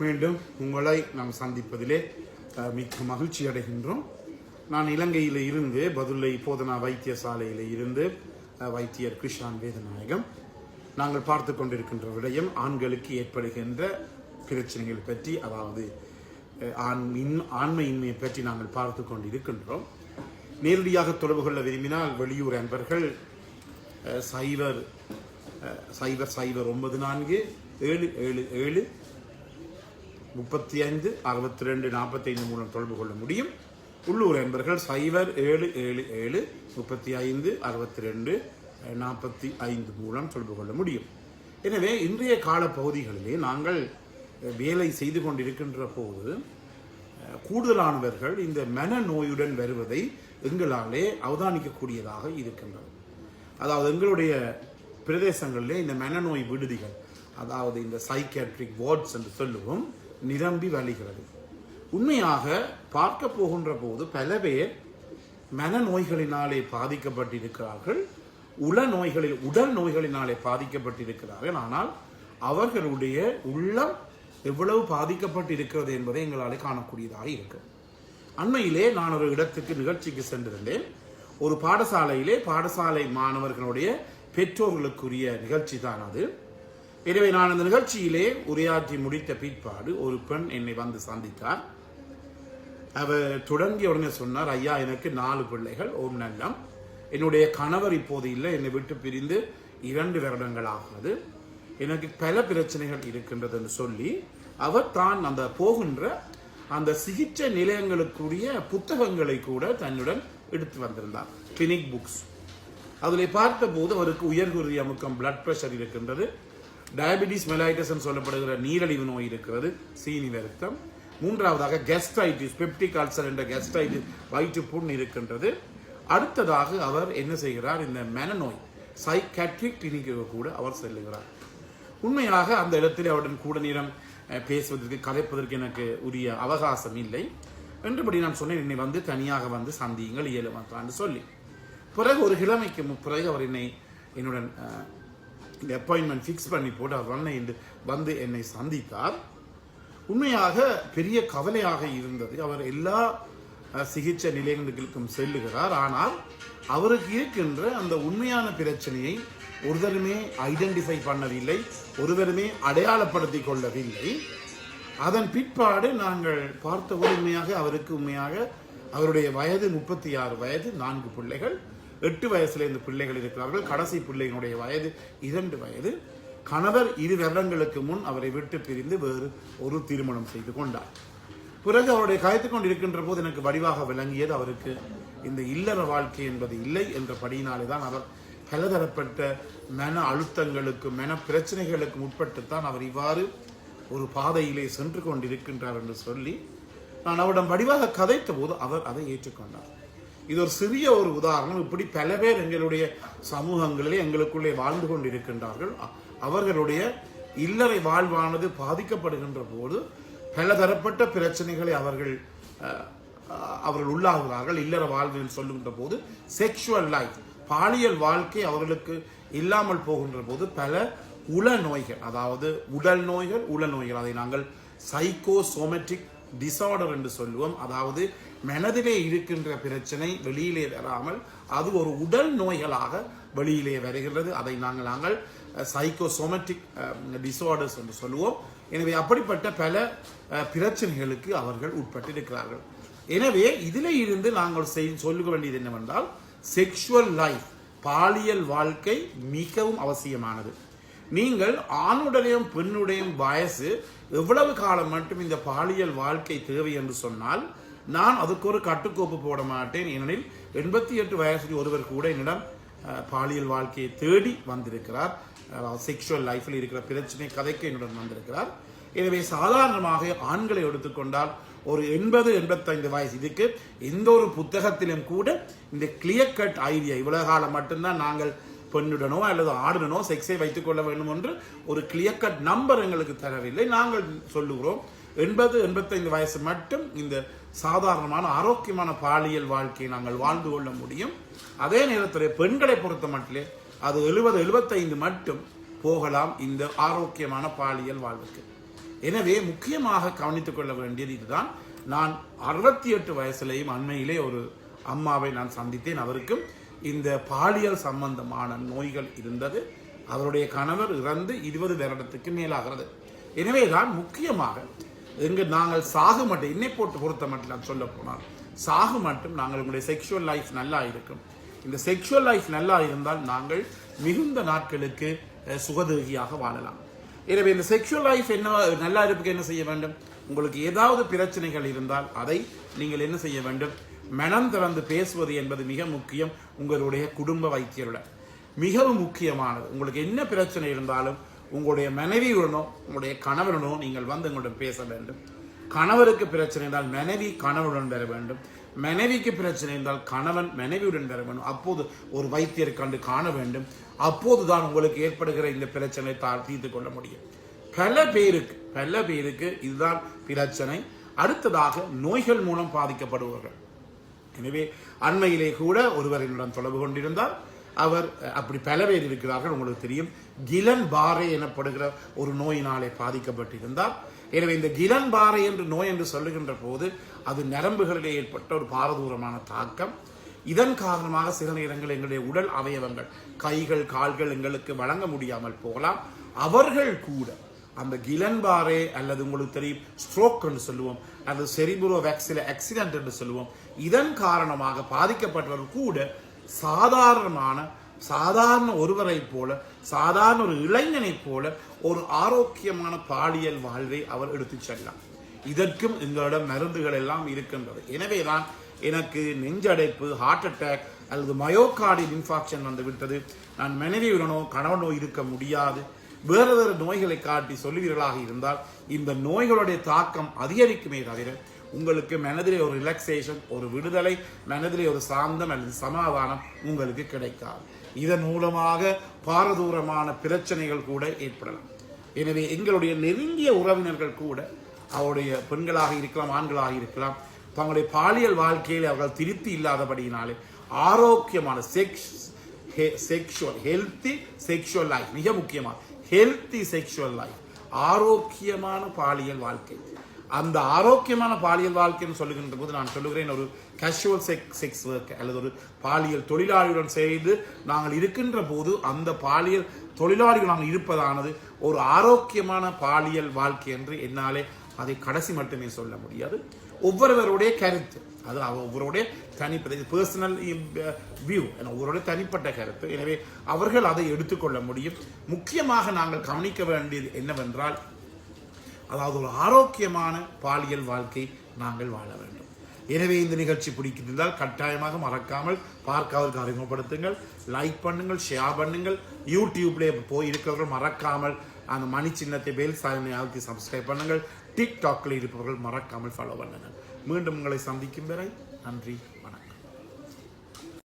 மீண்டும் உங்களை நாம் சந்திப்பதிலே மிக்க மகிழ்ச்சி அடைகின்றோம். நான் இலங்கையில் இருந்து பதுளை போதனா வைத்தியசாலையில் இருந்து வைத்தியர் கிருஷான் வேதநாயகம். நாங்கள் பார்த்து கொண்டிருக்கின்ற விடயம் ஆண்களுக்கு ஏற்படுகின்ற பிரச்சனைகள் பற்றி, அதாவது ஆண்மையின்மையை பற்றி நாங்கள் பார்த்து கொண்டிருக்கின்றோம். நேரடியாக தொடர்பு கொள்ள விரும்பினால் வெளியூர் அன்பர்கள் 0009477356245 மூலம் தொடர்பு கொள்ள முடியும். உள்ளூர் அன்பர்கள் 077356245 மூலம் தொடர்பு கொள்ள முடியும். எனவே இன்றைய கால பகுதிகளிலே நாங்கள் வேலை செய்து கொண்டிருக்கின்ற போது கூடுதலானவர்கள் இந்த மனநோயுடன் வருவதை எங்களாலே அவதானிக்கக்கூடியதாக இருக்கின்றது. அதாவது எங்களுடைய பிரதேசங்களிலே இந்த மனநோய் விடுதிகள், அதாவது இந்த சைக்கியாட்ரிக் வார்ட்ஸ் என்று சொல்லுவோம், நிரம்பி வழிகிறது. உண்மையாக பார்க்க போகின்ற போது பல பேர் மனநோய்களினாலே பாதிக்கப்பட்டிருக்கிறார்கள், உடல் நோய்களினாலே பாதிக்கப்பட்டிருக்கிறார்கள். ஆனால் அவர்களுடைய உள்ளம் எவ்வளவு பாதிக்கப்பட்டிருக்கிறது என்பதை எங்களால் காணக்கூடியதாக இருக்கு. அண்மையிலே நான் ஒரு இடத்துக்கு நிகழ்ச்சிக்கு சென்றிருந்தேன். ஒரு பாடசாலை மாணவர்களுடைய பெற்றோர்களுக்குரிய நிகழ்ச்சி தான் அது. எனவே நான் அந்த நிகழ்ச்சியிலே உரையாற்றி முடித்த பிற்பாடு ஒரு பெண் என்னை வந்து சந்தித்தார். அவர் தொடங்கிய உடனே சொன்னார், ஐயா, எனக்கு 4 பிள்ளைகள், ஓம் நல்லம். என்னுடைய கணவர் இப்போது இல்லை, என்னை விட்டு பிரிந்து 2 வருடங்கள் ஆகிறது. எனக்கு பல பிரச்சனைகள் இருக்கின்றது என்று சொல்லி அவர் தான் அந்த போகின்ற அந்த சிகிச்சை நிலையங்களுக்குரிய புத்தகங்களை கூட தன்னுடன் எடுத்து வந்திருந்தார், கிளினிக் புக்ஸ். அதில் பார்த்த போது அவருக்கு உயர்குறி அமுக்கம், பிளட் பிரஷர் இருக்கின்றது, டயபிட்டிஸ் மெலைட்டஸ் சொல்லப்படுகிற நீரிழிவு நோய் இருக்கிறது, சீனி வருத்தம், 3வதாக கெஸ்ட்ரைட்டிஸ், பெப்டிக் அல்சர் என்ற கெஸ்ட்ரைட்டிஸ், வயிற்று புண் இருக்கின்றது. அடுத்ததாக அவர் என்ன செய்கிறார், இந்த மனநோய் சைக்காட்ரிக் கிளினிக்கு கூட அவர் செல்லுகிறார். உண்மையாக அந்த இடத்தில் அவருடன் கூட நேரம் பேசுவதற்கு, கதைப்பதற்கு எனக்கு உரிய அவகாசம் இல்லை என்றபடி நான் சொன்னேன், என்னை வந்து தனியாக வந்து சந்தியுங்கள் இயலுமான்னு சொல்லி. பிறகு ஒரு கிழமைக்கு பிறகு அவர் என்னுடன் இந்த அப்பாயின்மெண்ட் ஃபிக்ஸ் பண்ணி போட்டு அவர் வந்து என்னை சந்தித்தார். உண்மையாக பெரிய கவலையாக இருந்தது. அவர் எல்லா சிகிச்சை நிலையங்களுக்கும் செல்லுகிறார். ஆனால் அவருக்கு இருக்கின்ற அந்த உண்மையான பிரச்சனையை ஒருவருமே ஐடென்டிஃபை பண்ணவில்லை, ஒருவருமே அடையாளப்படுத்திக் கொள்ளவில்லை. அதன் பிற்பாடு நாங்கள் பார்த்த உண்மையாக அவருடைய வயது 36 வயது, 4 பிள்ளைகள், 8 வயசுல இந்த பிள்ளைகள் இருக்கிறார்கள். கடைசி பிள்ளைகளுடைய வயது 2 வயது. கணவர் 2 வருடங்களுக்கு முன் அவரை விட்டு பிரிந்து வேறு ஒரு திருமணம் செய்து கொண்டார். பிறகு அவருடைய கதைத்துக் கொண்டிருக்கின்ற போது எனக்கு வடிவாக விளங்கியது, அவருக்கு இந்த இல்லற வாழ்க்கை என்பது இல்லை என்ற படியினாலே தான் அவர் பலதரப்பட்ட மன அழுத்தங்களுக்கு, மன பிரச்சனைகளுக்கு உட்பட்டுத்தான் அவர் இவ்வாறு ஒரு பாதையிலே சென்று கொண்டிருக்கின்றார் என்று சொல்லி நான் அவரிடம் வடிவாக கதைத்த போது அவர் அதை ஏற்றுக்கொண்டார். இது ஒரு சிறிய ஒரு உதாரணம். இப்படி பல பேர் எங்களுடைய சமூகங்களிலே எங்களுக்குள்ளே வாழ்ந்து கொண்டிருக்கின்றார்கள். அவர்களுடைய இல்லறை வாழ்வானது பாதிக்கப்படுகின்ற போது பலதரப்பட்ட பிரச்சனைகளை அவர்கள் உள்ளாகிறார்கள். இல்லற வாழ்வில் சொல்லுகின்ற போது செக்ஷுவல் லைஃப், பாலியல் வாழ்க்கை அவர்களுக்கு இல்லாமல் போகின்ற போது பல உள நோய்கள், அதாவது உடல் நோய்கள், அதை நாங்கள் சைக்கோசோமேட்டிக் டிசார்டர் என்று சொல்லுவோம். அதாவது மனதிலே இருக்கின்ற பிரச்சனை வெளியிலே வராமல் அது ஒரு உடல் நோய்களாக வெளியிலே வருகிறது. அதை நாங்கள் சைக்கோசோமேட்டிக் டிசார்டர்ஸ் என்று சொல்லுவோம். எனவே அப்படிப்பட்ட பல பிரச்சனைகளுக்கு அவர்கள் உட்பட்டிருக்கிறார்கள். எனவே இதிலே இருந்து நாங்கள் சொல்ல வேண்டியது என்னவென்றால், செக்ஷுவல் லைஃப், பாலியல் வாழ்க்கை மிகவும் அவசியமானது. நீங்கள் ஆணுடையும் பெண்ணுடையும் வயசு எவ்வளவு காலம் மட்டும் இந்த பாலியல் வாழ்க்கை தேவை என்று சொன்னால் நான் அதுக்கு ஒரு கட்டுக்கோப்பு போட மாட்டேன். ஏனெனில் 88 வயசுக்கு ஒருவர் கூட என்னிடம் பாலியல் வாழ்க்கையை தேடி வந்திருக்கிறார். செக்ஷுவல் லைஃப்ல இருக்கிற பிரச்சனை கதைக்கு என்னுடன் வந்திருக்கிறார். எனவே சாதாரணமாக ஆண்களை எடுத்துக்கொண்டால் ஒரு 80-85 வயசு, இதுக்கு எந்த ஒரு புத்தகத்திலும் கூட இந்த கிளியர் கட் ஐடியா, இவ்வளவு காலம் மட்டும்தான் நாங்கள் பெண்ணுடனோ அல்லது ஆடுடனோ செக்ஸை வைத்துக் கொள்ள வேண்டும் என்று ஒரு கிளியர் கட் நம்பர் எங்களுக்கு தரவில்லை. நாங்கள் சொல்லுகிறோம் 80-85 வயசு மட்டும் இந்த சாதாரணமான ஆரோக்கியமான பாலியல் வாழ்க்கையை நாங்கள் வாழ்ந்து கொள்ள முடியும். அதே நேரத்தில் பெண்களை பொறுத்த மட்டிலே அது 70-75 மட்டும் போகலாம் இந்த ஆரோக்கியமான பாலியல் வாழ்வுக்கு. எனவே முக்கியமாக கவனித்துக் கொள்ள வேண்டியது இதுதான். நான் 68 வயசுலேயும் அண்மையிலே ஒரு அம்மாவை நான் சந்தித்தேன். அவருக்கும் இந்த பாலியல் சம்பந்தமான நோய்கள் இருந்தது. அவருடைய கணவர் இறந்து 20 வருடத்துக்கு மேலாகிறது. எனவேதான் முக்கியமாக நாங்கள் சாக மட்டும் என்னை போட்டு பொறுத்த மட்டும் நான் சொல்ல போனால் சாகு மட்டும் நாங்கள் உங்களுடைய செக்ஷுவல் லைஃப் நல்லா இருக்கும். இந்த செக்ஷுவல் லைஃப் நல்லா இருந்தால் நாங்கள் மிகுந்த நாட்களுக்கு சுகதேகியாக வாழலாம். எனவே இந்த செக்ஷுவல் லைஃப் என்ன நல்லா இருப்பதுக்கு என்ன செய்ய வேண்டும்? உங்களுக்கு ஏதாவது பிரச்சனைகள் இருந்தால் அதை நீங்கள் என்ன செய்ய வேண்டும்? மனம் திறந்து பேசுவது என்பது மிக முக்கியம். உங்களுடைய குடும்ப வைத்தியருடன் மிகவும் முக்கியமானது. உங்களுக்கு என்ன பிரச்சனை இருந்தாலும் உங்களுடைய மனைவியுடனோ உங்களுடைய கணவனுடனோ நீங்கள் வந்து உங்களுடன் பேச வேண்டும். கணவருக்கு பிரச்சனை இருந்தால் மனைவி கணவனுடன் வர வேண்டும். மனைவிக்கு பிரச்சனை இருந்தால் கணவன் மனைவியுடன் வர வேண்டும். அப்போது ஒரு வைத்தியரை கண்டு காண வேண்டும். அப்போதுதான் உங்களுக்கு ஏற்படுகிற இந்த பிரச்சனை தீர்த்து கொள்ள முடியும். பல பேருக்கு இதுதான் பிரச்சனை. அடுத்ததாக நோய்கள் மூலம் பாதிக்கப்படுவார்கள். எனவே அண்மையிலே கூட ஒருவர் என்னுடன் தொடர்பு கொண்டிருந்தார். அவர் அப்படி பல பேர் இருக்கிறார்கள். உங்களுக்கு தெரியும், கிலன் பாரே எனப்படுகிற ஒரு நோயினாலே பாதிக்கப்பட்டிருந்தார். எனவே இந்த கிலன் பாரே என்று நோய் என்று சொல்லுகின்ற போது அது நரம்புகளிலே ஏற்பட்ட ஒரு பாரதூரமான தாக்கம். இதன் காரணமாக சில நேரங்கள் எங்களுடைய உடல் அவயவங்கள், கைகள், கால்கள் எங்களுக்கு வழங்க முடியாமல் போகலாம். அவர்கள் கூட அந்த கிலன் பாரே அல்லது உங்களுக்கு தெரியும் ஸ்ட்ரோக் என்று சொல்லுவோம், அல்லது செரிப்ரோ வாஸ்குலர் ஆக்சிடென்ட் என்று சொல்லுவோம், இதன் காரணமாக பாதிக்கப்பட்டவர்கள் கூட சாதாரண ஒருவரை போல, சாதாரண ஒரு இளைஞனை போல ஒரு ஆரோக்கியமான பாலியல் வாழ்வை அவர் எடுத்துச் செல்லலாம். இதற்கும் எங்களிடம் மருந்துகள் எல்லாம் இருக்கின்றது. எனவேதான் எனக்கு நெஞ்சடைப்பு, ஹார்ட் அட்டாக் அல்லது மயோகார்டியல் இன்ஃபாக்ஷன் வந்து விட்டது, நான் மனைவியுடனோ கணவனோ இருக்க முடியாது, வேறு நோய்களை காட்டி சொல்லுவீர்களாக இருந்தால் இந்த நோய்களுடைய தாக்கம் அதிகரிக்குமே தவிர உங்களுக்கு மனதிலே ஒரு ரிலாக்ஸேஷன், ஒரு விடுதலை, மனதிலே ஒரு சாந்தம் அல்லது சமாதானம் உங்களுக்கு கிடைக்காது. இதன் மூலமாக பாரதூரமான பிரச்சனைகள் கூட ஏற்படலாம். எனவே எங்களுடைய நெருங்கிய உறவினர்கள் கூட, அவருடைய பெண்களாக இருக்கலாம், ஆண்களாக இருக்கலாம், தங்களுடைய பாலியல் வாழ்க்கையில் அவர்கள் திருப்தி இல்லாதபடியினாலே ஆரோக்கியமான ஹெல்த்தி செக்ஷுவல் லைஃப், மிக முக்கியமாக ஹெல்த்தி செக்ஷுவல் லைஃப், ஆரோக்கியமான பாலியல் வாழ்க்கை. அந்த ஆரோக்கியமான பாலியல் வாழ்க்கைன்னு சொல்லுகின்ற போது நான் சொல்லுகிறேன், ஒரு கேஷுவல் செக்ஸ் ஒர்க் அல்லது ஒரு பாலியல் தொழிலாளியுடன் சேர்ந்து நாங்கள் இருக்கின்ற போது அந்த பாலியல் தொழிலாளிகள் நாங்கள் இருப்பதானது ஒரு ஆரோக்கியமான பாலியல் வாழ்க்கை என்று என்னாலே அதை கடைசி மட்டுமே சொல்ல முடியாது. ஒவ்வொருவருடைய கருத்து, அது ஒவ்வொருடைய தனிப்பட்ட பர்சனல் வியூ, ஒவ்வொருடைய தனிப்பட்ட கருத்து. எனவே அவர்கள் அதை எடுத்துக்கொள்ள முடியும். முக்கியமாக நாங்கள் கவனிக்க வேண்டியது என்னவென்றால், அதாவது ஒரு ஆரோக்கியமான பாலியல் வாழ்க்கை நாங்கள் வாழ வேண்டும். எனவே இந்த நிகழ்ச்சி பிடித்திருந்தால் கட்டாயமாக மறக்காமல் பார்க்காதவருக்கு அறிமுகப்படுத்துங்கள், லைக் பண்ணுங்கள், ஷேர் பண்ணுங்கள். யூடியூப்லேயே போய் இருக்கிறவர்கள் மறக்காமல் அந்த மணி சின்னத்தை பெல் சாதனை ஆக்கி சப்ஸ்கிரைப் பண்ணுங்கள். டிக்டாக்ல இருப்பவர்கள் மறக்காமல் ஃபாலோ பண்ணுங்கள். மீண்டும் உங்களை சந்திக்கும் வரை நன்றி.